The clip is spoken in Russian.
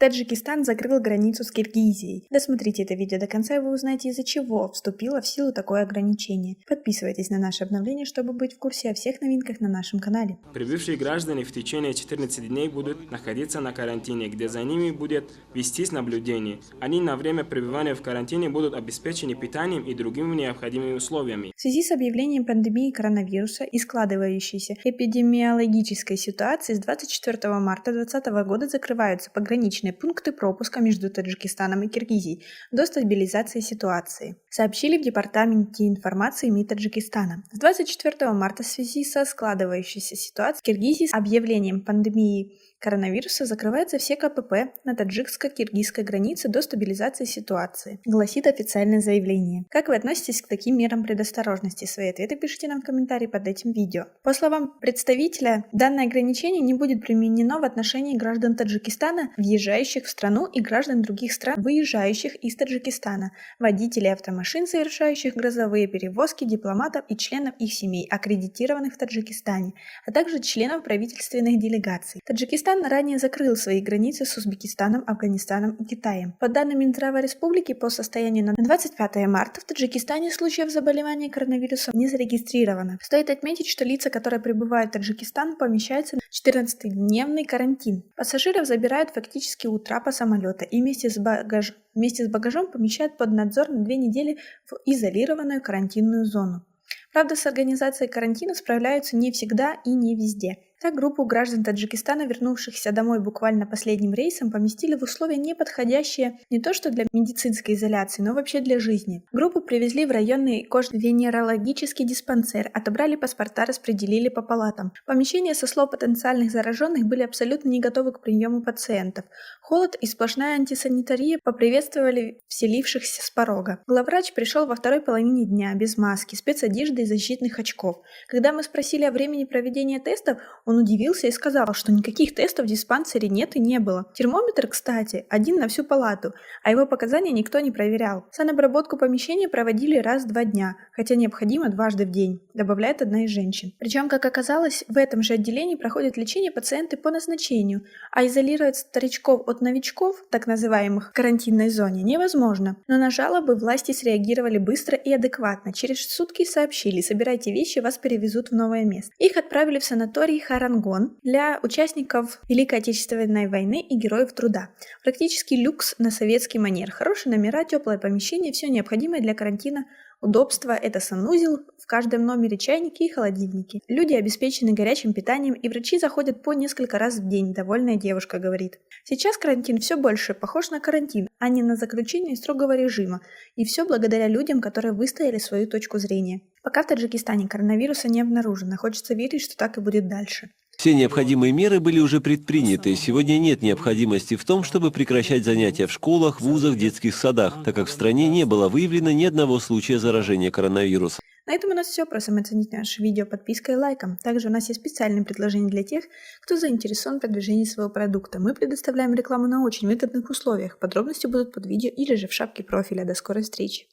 Таджикистан закрыл границу с Киргизией. Досмотрите это видео до конца, и вы узнаете, из-за чего вступило в силу такое ограничение. Подписывайтесь на наши обновления, чтобы быть в курсе о всех новинках на нашем канале. Прибывшие граждане в течение 14 дней будут находиться на карантине, где за ними будет вестись наблюдение. Они на время пребывания в карантине будут обеспечены питанием и другими необходимыми условиями. В связи с объявлением пандемии коронавируса и складывающейся эпидемиологической ситуации с 24 марта 2020 года закрываются пограничные пункты пропуска между Таджикистаном и Киргизией до стабилизации ситуации, сообщили в Департаменте информации МИД Таджикистана. С 24 марта в связи со складывающейся ситуацией в Киргизии с объявлением пандемии коронавируса закрываются все КПП на таджикско-киргизской границе до стабилизации ситуации, гласит официальное заявление. Как вы относитесь к таким мерам предосторожности? Свои ответы пишите нам в комментарии под этим видео. По словам представителя, данное ограничение не будет применено в отношении граждан Таджикистана, въезжающих в страну, и граждан других стран, выезжающих из Таджикистана, водителей автомашин, совершающих грузовые перевозки, дипломатов и членов их семей, аккредитированных в Таджикистане, а также членов правительственных делегаций. Таджикистан ранее закрыл свои границы с Узбекистаном, Афганистаном и Китаем. По данным Минздрава Республики, по состоянию на 25 марта в Таджикистане случаев заболевания коронавирусом не зарегистрировано. Стоит отметить, что лица, которые прибывают в Таджикистан, помещаются на 14-дневный карантин. Пассажиров забирают фактически у трапа самолета и вместе с багажом помещают под надзор на 2 недели в изолированную карантинную зону. Правда, с организацией карантина справляются не всегда и не везде. Так, группу граждан Таджикистана, вернувшихся домой буквально последним рейсом, поместили в условия, не подходящие не то что для медицинской изоляции, но вообще для жизни. Группу привезли в районный кожно-венерологический диспансер, отобрали паспорта, распределили по палатам. Помещения, со слов потенциальных зараженных, были абсолютно не готовы к приему пациентов. Холод и сплошная антисанитария поприветствовали вселившихся с порога. Главврач пришел во второй половине дня, без маски, спецодежды и защитных очков. Когда мы спросили о времени проведения тестов, он удивился и сказал, что никаких тестов в диспансере нет и не было. Термометр, кстати, один на всю палату, а его показания никто не проверял. Санобработку помещения проводили раз в 2 дня, хотя необходимо дважды в день, добавляет одна из женщин. Причем, как оказалось, в этом же отделении проходит лечение пациенты по назначению, а изолировать старичков от новичков, так называемых, в карантинной зоне невозможно. Но на жалобы власти среагировали быстро и адекватно. Через сутки сообщили: собирайте вещи, вас перевезут в новое место. Их отправили в санаторий Харангон для участников Великой Отечественной войны и героев труда. Практически люкс на советский манер. Хорошие номера, теплое помещение, все необходимое для карантина. Удобство – это санузел, в каждом номере чайники и холодильники. Люди обеспечены горячим питанием, и врачи заходят по несколько раз в день, довольная девушка говорит. Сейчас карантин все больше похож на карантин, а не на заключение строгого режима. И все благодаря людям, которые выстояли свою точку зрения. Пока в Таджикистане коронавируса не обнаружено, хочется верить, что так и будет дальше. Все необходимые меры были уже предприняты. Сегодня нет необходимости в том, чтобы прекращать занятия в школах, вузах, детских садах, так как в стране не было выявлено ни одного случая заражения коронавирусом. На этом у нас все. Просим оценить наше видео подпиской и лайком. Также у нас есть специальные предложения для тех, кто заинтересован в продвижении своего продукта. Мы предоставляем рекламу на очень выгодных условиях. Подробности будут под видео или же в шапке профиля. До скорой встречи!